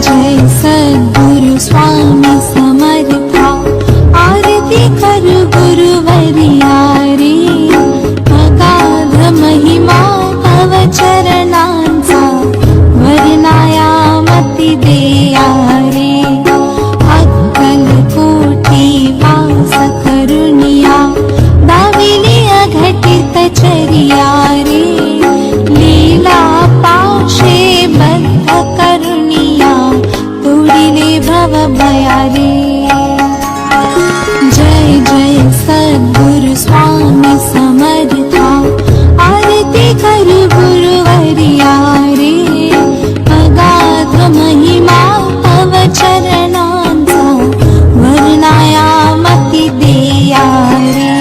जय सद्गुरु स्वामी समर्था, आरती कर गुरुवर्या रे. अगाध महिमा तव चरणांचा, वर्णाया मती देया रे. अक्कल कोटी वास करुणिया, दाविली अघटित चरिया रे. लीला पाशे बद्ध करुणिया, तोडिले भव भया रे. जय जय सद्गुरु स्वामी समर्था, आरती कर गुरुवर्या रे. अगाध महिमा तव चरणांचा, वर्णाया मती देया रे.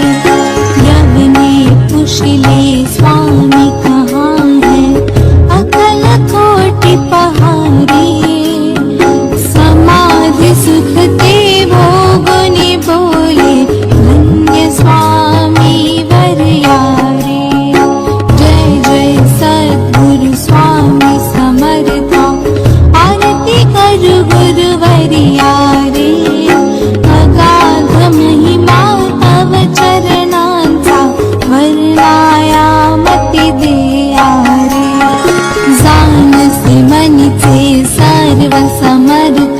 रब ने पुछले स्वामी कहाँ है, अकल कोटि पहारे. समाधि सुख ते भोगुनि बोले, धन्य स्वामी वर्या रे. जय जय सद्गुरु स्वामी समर्था, आरती कर गुरुवर्या रे. अगाध महिमा तव चरणांचा, वर्णाया मती देया रे. जाणसे मनीचे सर्व समर्थ,